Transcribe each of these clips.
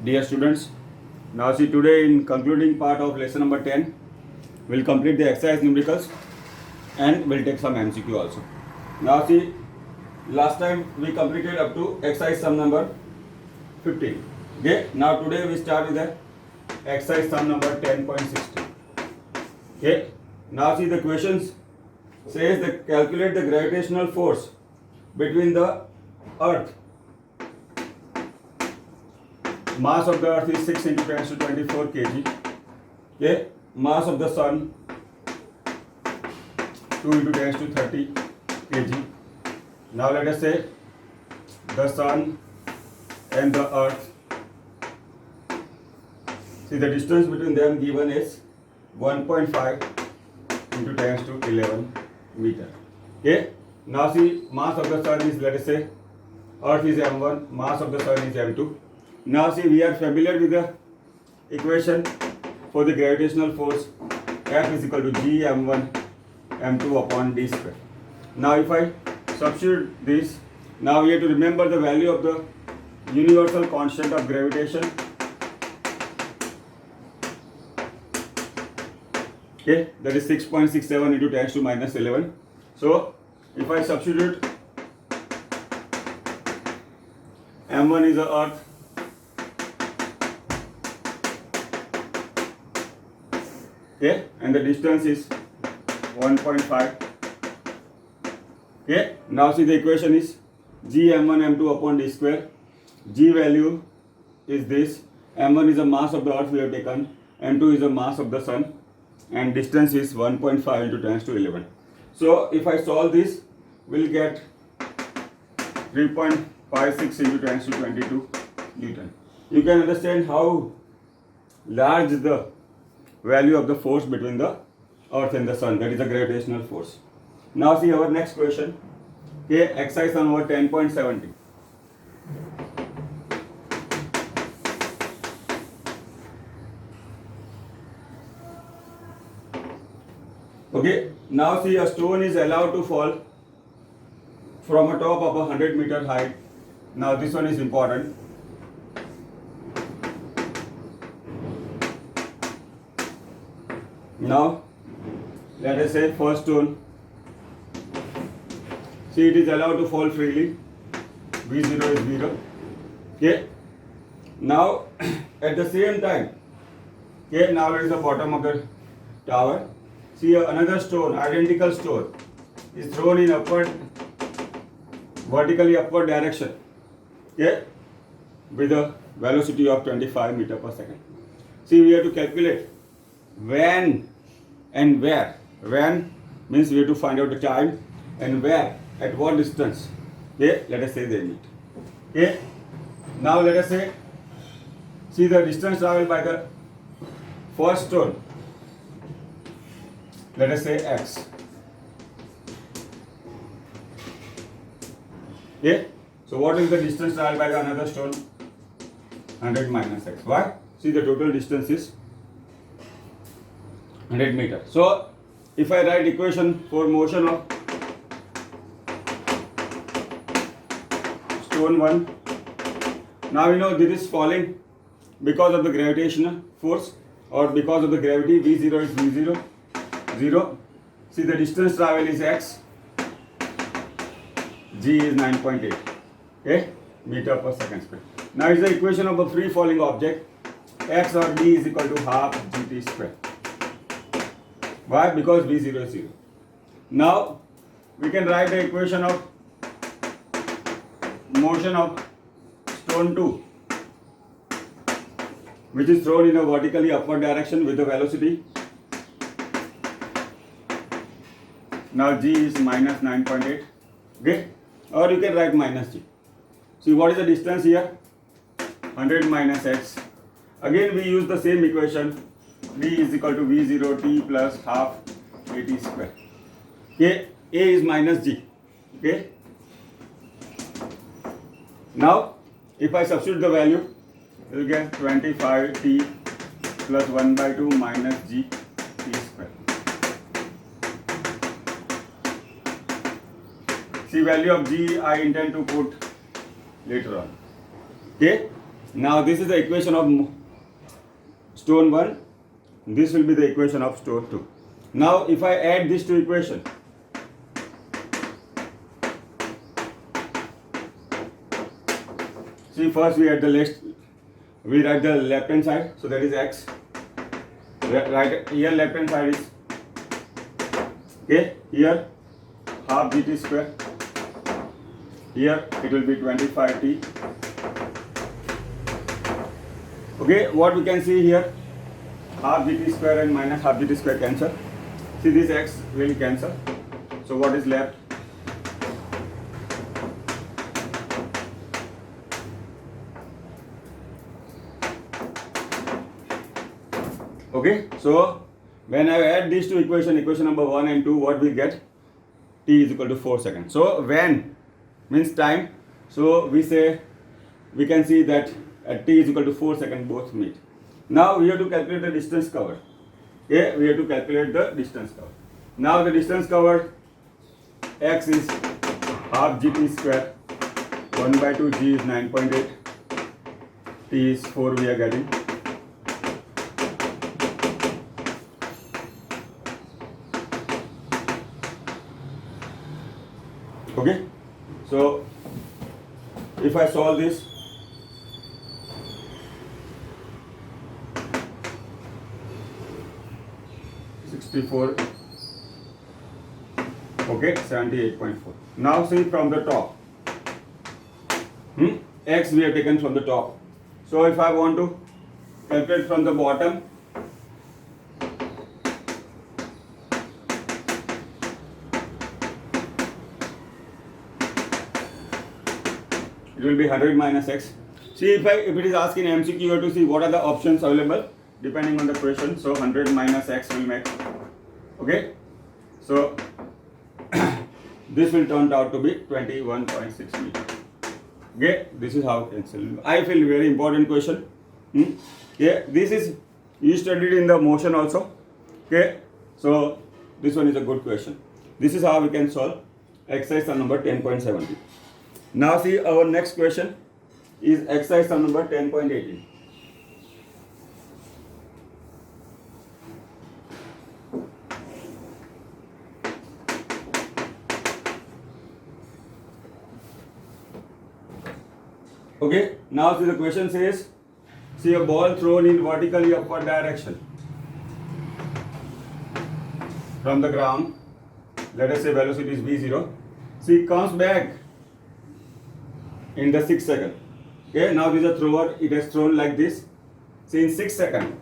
Dear students, now see today in concluding part of lesson number 10, we'll complete the exercise numericals and we'll take some MCQ also. Now see, last time we completed up to exercise sum number 15. Okay, now today we start with the exercise sum number 10.16. Okay, now see the questions says that calculate the gravitational force between the earth. Mass of the earth is 6 into 10 to 24 kg. Okay, mass of the sun 2 into 10 to 30 kg. Now let us say the sun and the earth. See the distance between them given is 1.5 into 10 to 11 meter. Okay. Now see mass of the sun is, let us say earth is m1, mass of the sun is m2. Now see we are familiar with the equation for the gravitational force. F is equal to g m1 m2 upon d square. Now if I substitute this, now we have to remember the value of the universal constant of gravitation. Okay, that is 6.67 into 10 to minus 11. So if I substitute m1 is the earth, okay, and the distance is 1.5. Okay, now see the equation is g m1 m2 upon d square. G value is this, m1 is the mass of the earth we have taken, m2 is the mass of the sun, and distance is 1.5 into 10 to 11. So if I solve this, we'll get 3.56 into 10 to 22 Newton. You can understand how large the value of the force between the earth and the sun, that is the gravitational force. Now see our next question. Okay, exercise number 10.70. Okay, now see a stone is allowed to fall from a top of a 100-meter height. Now this one is important. Now let us say first stone, see it is allowed to fall freely, V0 is 0. Okay, now at the same time, okay, now it is the bottom of the tower. See another stone, identical stone, is thrown in upward, vertically upward direction, okay, with a velocity of 25 meter per second. See we have to calculate when and where. When means we have to find out the time, and where, at what distance. Okay, let us say they meet. Okay, now let us say, see the distance traveled by the first stone, let us say x. Okay, so what is the distance traveled by the another stone? 100 minus x. Why? See the total distance is 100 meters. So if I write equation for motion of stone 1, now we know this is falling because of the gravitational force or because of the gravity. V0 is V0, 0. See the distance travel is x, g is 9.8, okay, meter per second square. Now is the equation of a free falling object, x or d is equal to half gt square. Why? Because V0 is 0. Now we can write the equation of motion of stone 2, which is thrown in a vertically upward direction with the velocity. Now g is minus 9.8, okay, or you can write minus g. See what is the distance here? 100 minus x. Again we use the same equation, d is equal to V0 t plus half at square. Okay, a is minus g. Okay, now if I substitute the value, you will get 25t plus 1 by 2 minus g t square. See value of g I intend to put later on. Okay, Now this is the equation of stone 1. This will be the equation of stone 2. Now if I add these two equations, see, first we write the left hand side, so that is x. Right here left hand side is, okay, here half gt square, here it will be 25t. Okay, what we can see here, half gt square and minus half gt square cancel. See, this x will cancel. So what is left? Okay, so when I add these two equations, equation number 1 and 2, what we get? T is equal to 4 seconds. So when means time. So we can see that at t is equal to 4 seconds both meet. Now we have to calculate the distance covered. Okay, we have to calculate the distance covered. Now the distance covered, x is half gt square, 1 by 2, g is 9.8, t is 4 we are getting. Okay, so if I solve this, okay, 78.4. Now see from the top, x we have taken from the top. So if I want to calculate from the bottom, it will be 100 minus x. See, if it is asking MCQ, you have to see what are the options available depending on the question. So 100 minus x will make, okay, so this will turn out to be 21.6 meters. Okay, this is how I feel very important question. Okay, this is you studied in the motion also. Okay, so this one is a good question. This is how we can solve exercise sum number 10.70. Now see, our next question is exercise sum number 10.18. Okay, now see the question says, see a ball thrown in vertically upward direction from the ground, let us say velocity is v0, see comes back in the 6 seconds. Okay, now this is a thrower, it has thrown like this, see in 6 seconds.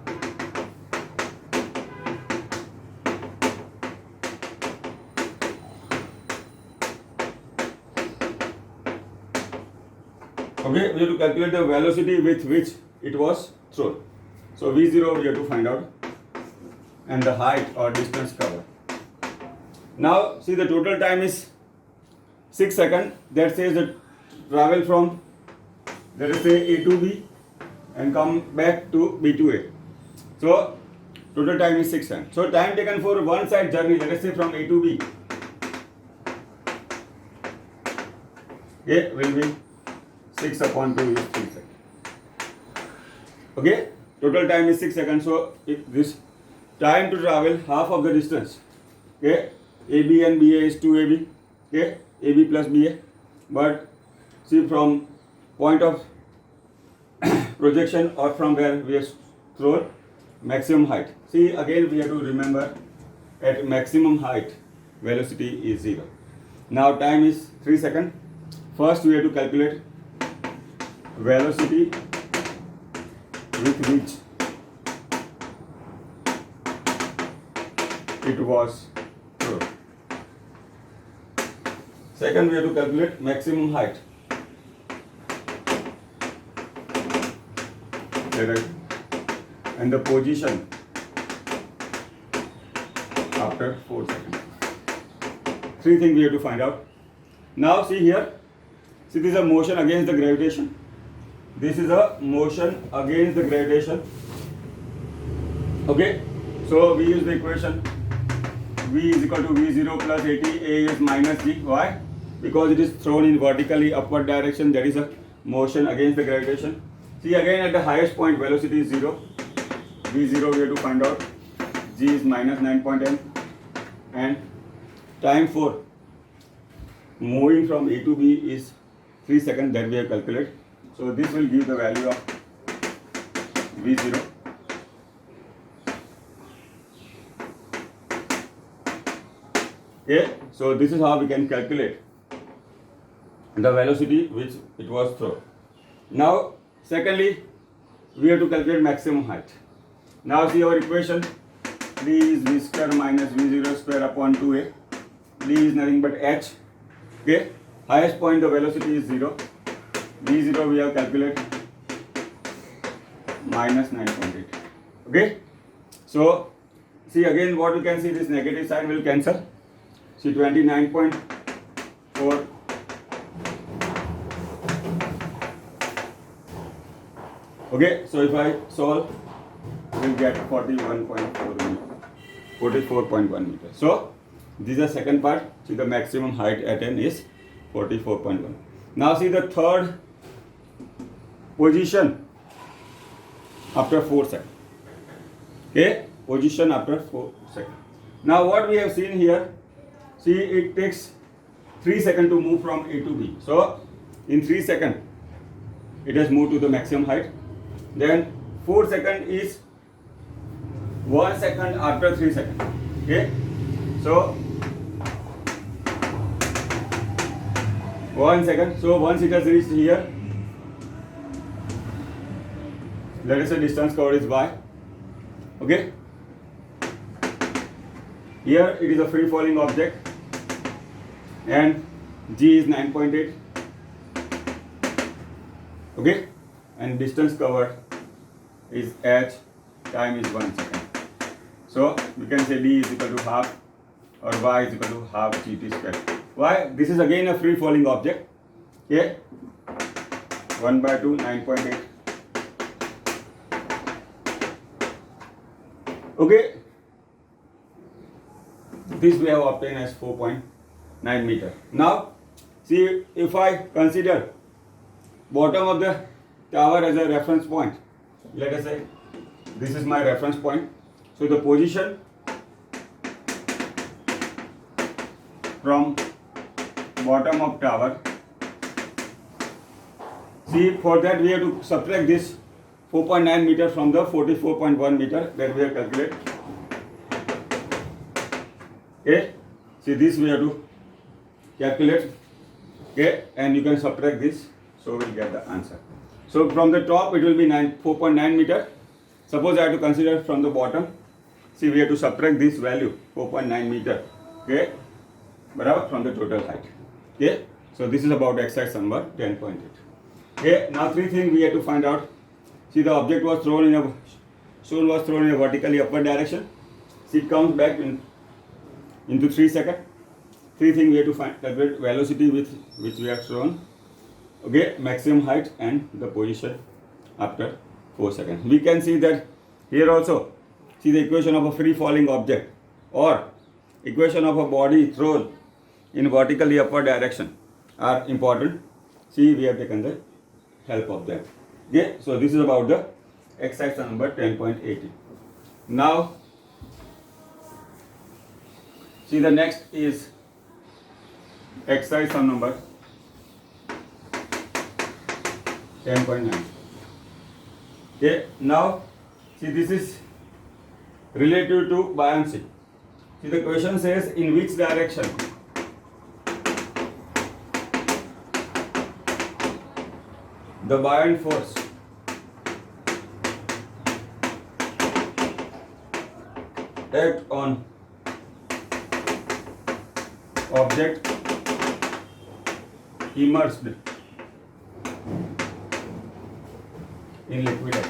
Okay, we have to calculate the velocity with which it was thrown. So v0 we have to find out, and the height or distance covered. Now see the total time is 6 seconds. That says that travel from, let us say, A to B and come back to B to A. So total time is 6 seconds. So time taken for one side journey, let us say from A to B, okay, will be 6 upon 2 is 3 seconds. Okay, total time is 6 seconds. So this time to travel half of the distance. Okay, AB and BA is 2AB. Okay, AB plus BA. But see, from point of projection or from where we have thrown, maximum height. See, again we have to remember, at maximum height velocity is 0. Now time is 3 seconds. First we have to calculate velocity with which it was thrown. Second, we have to calculate maximum height. And the position after 4 seconds. 3 things we have to find out. Now see here, see this is a motion against the gravitation. This is a motion against the gravitation. Okay, so we use the equation V is equal to V0 plus AT, A is minus G. Why? Because it is thrown in vertically upward direction, that is a motion against the gravitation. See again at the highest point velocity is 0. V0 we have to find out. G is minus 9.m and time for moving from A to B is 3 seconds that we have calculated. So this will give the value of V0. Okay, so this is how we can calculate the velocity which it was thrown. Now, secondly, we have to calculate maximum height. Now see our equation. D is V square minus V0 square upon 2A. D is nothing but h. Okay, highest point the velocity is 0. V0 we have calculated minus 9.8. Okay, so see again what we can see, this negative sign will cancel. See 29.4. Okay, so if I solve, we'll get 44.1 meters. So this is the second part. See the maximum height at n is 44.1. Now see the third position after 4 seconds. Okay, position after 4 seconds. Now what we have seen here, see it takes 3 seconds to move from A to B. So in 3 seconds it has moved to the maximum height. Then 4 seconds is 1 second after 3 seconds. Okay, so 1 second. So once it has reached here, let us say distance covered is y. Okay, here it is a free falling object and g is 9.8. Okay, and distance covered is h, time is 1 second. So we can say d is equal to half or y is equal to half gt square. Why? This is again a free falling object. Okay, 1 by 2, 9.8. Okay, this we have obtained as 4.9 meter. Now see, if I consider bottom of the tower as a reference point, let us say this is my reference point. So the position from bottom of tower, see, for that we have to subtract this 4.9 meter from the 44.1 meter that we have calculated. Okay, see this we have to calculate. Okay, and you can subtract this, so we'll get the answer. So from the top it will be 4.9 meter. Suppose I have to consider from the bottom. See, we have to subtract this value 4.9 meter. Okay, from the total height. Okay, so this is about exercise number 10.8. Okay, now three things we have to find out. See, the object was thrown in a vertically upward direction. See, it comes back into 3 seconds. Three things we have to find: calculate velocity with which we have thrown. Okay, maximum height and the position after 4 seconds. We can see that here also. See, the equation of a free falling object or equation of a body thrown in vertically upward direction are important. See, we have taken the help of them. Okay, so this is about the exercise number 10.18. Now, see, the next is exercise number 10.9. Okay, now see, this is related to buoyancy. See, the question says in which direction the buoyant force act on object immersed in liquid air.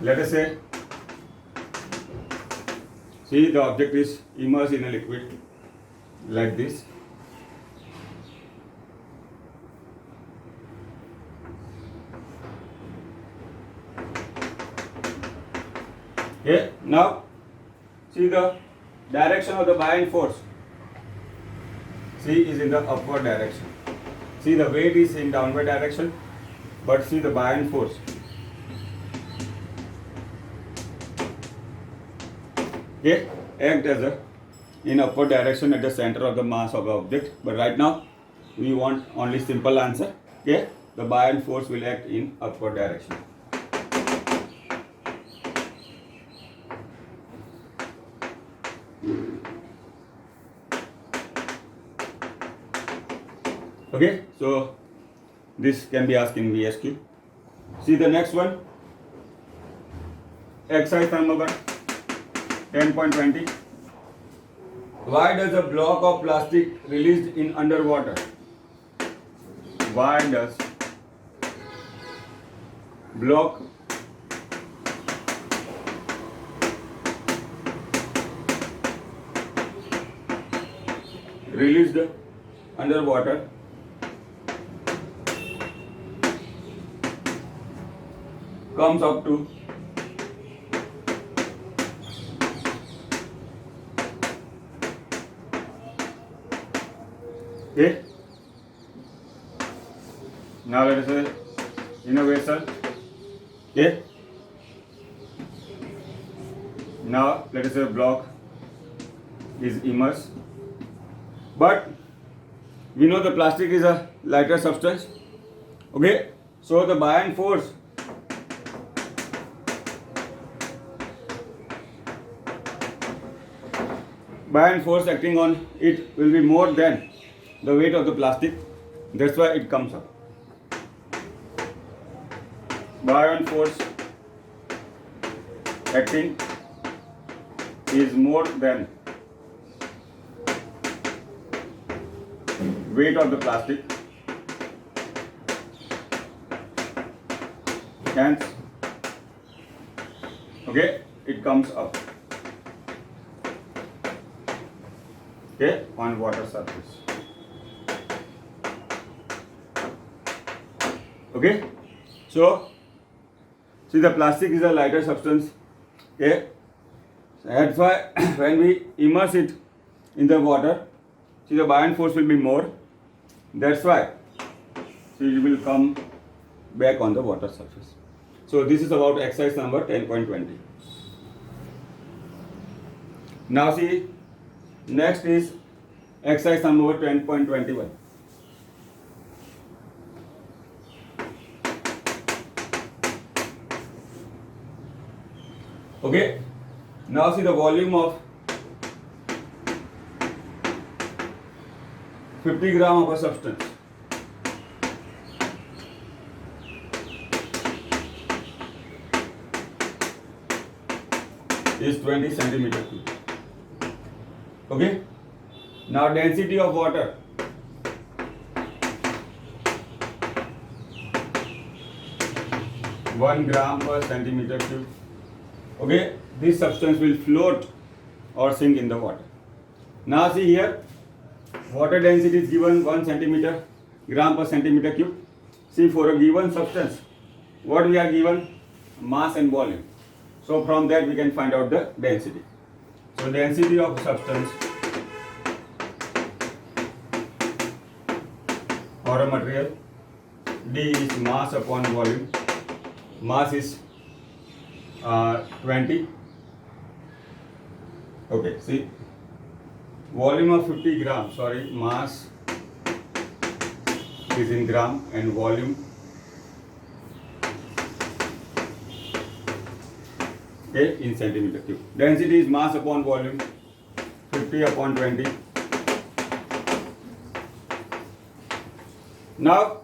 Let us say, see, the object is immersed in a liquid like this. Okay, now see the direction of the buoyant force. See, is in the upward direction. See, the weight is in downward direction, but see the buoyant force. Okay, act as a in upward direction at the center of the mass of the object. But right now, we want only simple answer. Okay, the buoyant force will act in upward direction. Okay, so this can be asked in VSQ. See the next one. Exercise number 10.20. Why does a block of plastic released in underwater? Why does block released underwater comes up to okay. Now let us say in a vessel. Okay. Now let us say block is immersed, but we know the plastic is a lighter substance. Okay, so the buoyant force acting on it will be more than the weight of the plastic. That's why it comes up. Buoyant force acting is more than weight of the plastic. Hence, okay, it comes up. Okay, on water surface. Okay, so see the plastic is a lighter substance. Okay, that's why when we immerse it in the water, see the buoyant force will be more. That's why see it will come back on the water surface. So this is about exercise number 10.20. Now see, next is exercise number 10.21. Okay, now see the volume of 50 gram of a substance. Is 20 centimeter cube. Okay, now density of water. One gram per centimeter cube. Okay, this substance will float or sink in the water. Now see here, water density is given 1 centimeter gram per centimeter cube. See, for a given substance, what we are given? Mass and volume. So from that we can find out the density. So density of substance or a material, D is mass upon volume. Mass is 20. Okay, see, volume of 50 grams, mass is in gram and volume in centimeter cube. Density is mass upon volume, 50 upon 20. Now,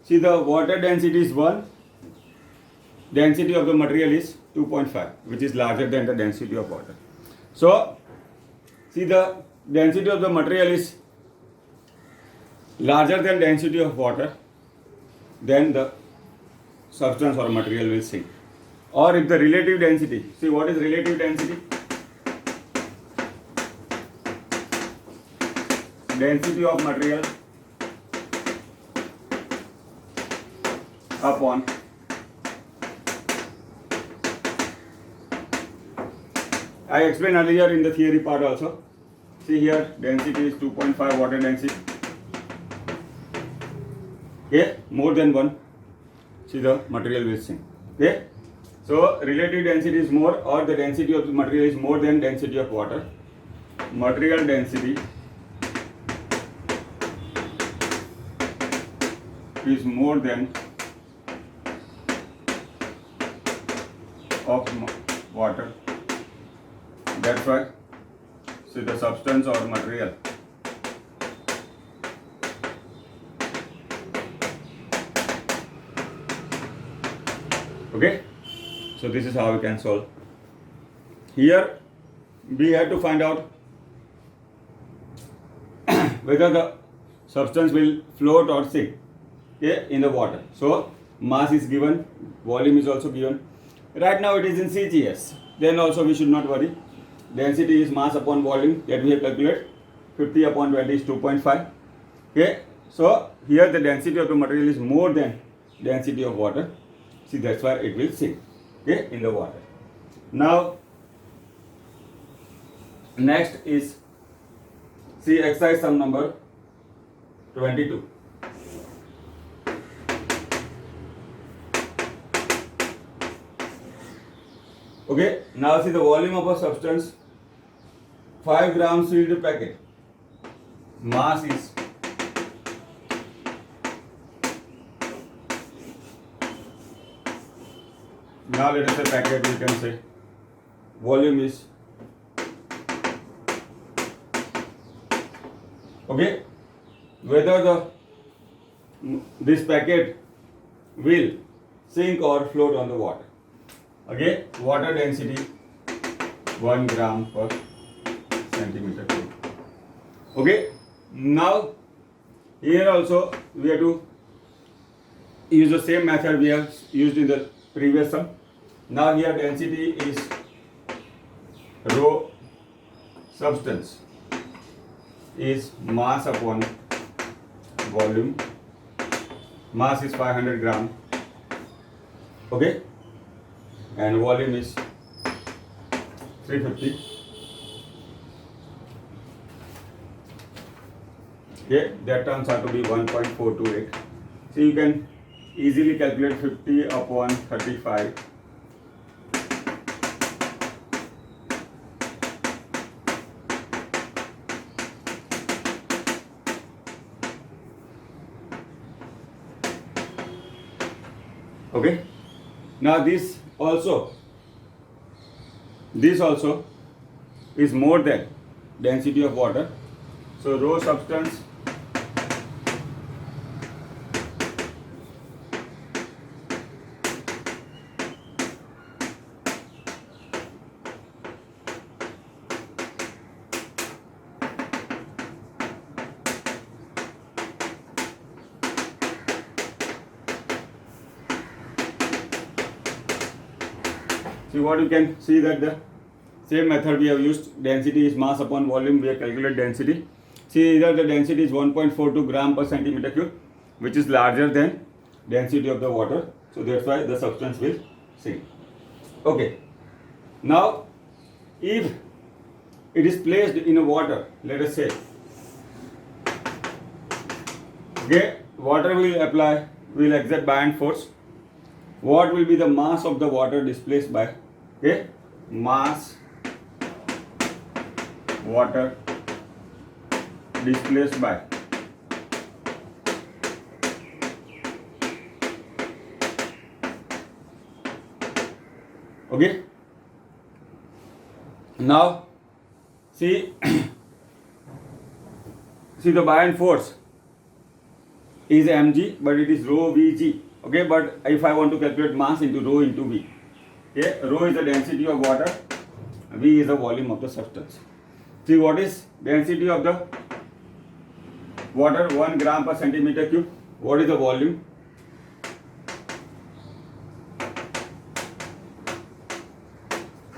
see the water density is 1, density of the material is 2.5, which is larger than the density of water. So, see the density of the material is larger than density of water, then the substance or material will sink. Or if the relative density, see what is relative density? Density of material upon I explained earlier in the theory part also. See here, density is 2.5 water density. Okay, more than 1, see the material will sink. Okay, so relative density is more, or the density of the material is more than density of water. Material density is more than of water. That's why, see, the substance or material okay. So this is how we can solve. Here we have to find out whether the substance will float or sink, okay, in the water. So mass is given, volume is also given. Right now it is in CGS. Then also we should not worry. Density is mass upon volume, that we have calculated. 50 upon 20 is 2.5. Okay. So here the density of the material is more than density of water. See, that's why it will sink, okay, in the water. Now next is, see, exercise sum number 22. Okay, now see the volume of a substance, 5 gram sealed packet. Mass is now let us say packet, we can say volume is okay, whether this packet will sink or float on the water. Okay, water density 1 gram per centimeter cube. Okay, now here also we have to use the same method we have used in the previous sum. Now here density is rho substance is mass upon volume. Mass is 500 gram. Okay, and volume is 350. Okay, that turns out to be 1.428. So you can easily calculate 50 upon 35. Okay, now this also is more than density of water. So rho substance see what you can see, that the same method we have used. Density is mass upon volume, we have calculated density. See, either the density is 1.42 gram per centimeter cube, which is larger than density of the water. So that's why the substance will sink. Okay, now if it is placed in a water, let us say, okay, water will exert buoyant force. What will be the mass of the water displaced by? Okay, mass water displaced by okay. Now see see the buoyant force is mg, but it is rho vg. Okay, but if I want to calculate mass into rho into v, okay, rho is the density of water, v is the volume of the substance. See, what is density of the water? 1 gram per centimeter cube. What is the volume?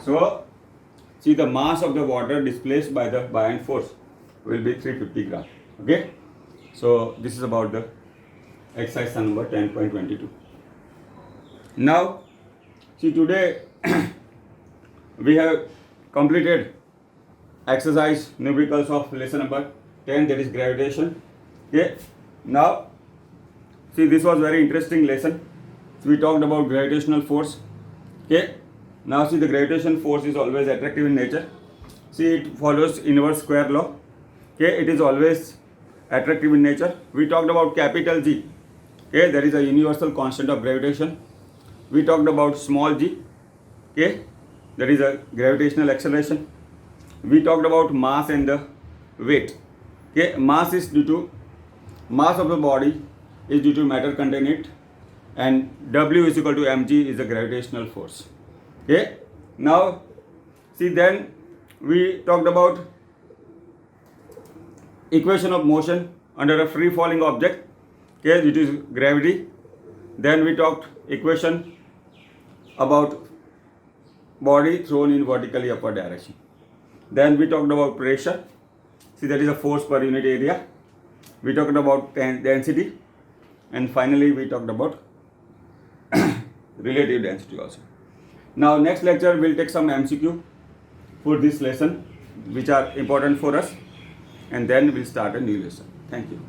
So see, the mass of the water displaced by the buoyant force will be 350 gram. Okay, so this is about the exercise sum number 10.22. Now see, today we have completed exercise numericals of lesson number 10, that is gravitation. Okay, now See, this was very interesting lesson. So we talked about gravitational force. Okay. Now see, the gravitational force is always attractive in nature. See, it follows inverse square law. Okay, it is always attractive in nature. We talked about capital G. Okay, there is a universal constant of gravitation. We talked about small g. Okay, there is a gravitational acceleration. We talked about mass and the weight. Okay, mass of the body is due to matter contained in it, and W is equal to mg is the gravitational force. Okay, now see, then we talked about equation of motion under a free falling object, okay, due to gravity. Then we talked equation about body thrown in vertically upward direction. Then we talked about pressure. See, that is a force per unit area. We talked about density, and finally we talked about relative density also. Now next lecture we'll take some MCQ for this lesson which are important for us, and then we'll start a new lesson. Thank you.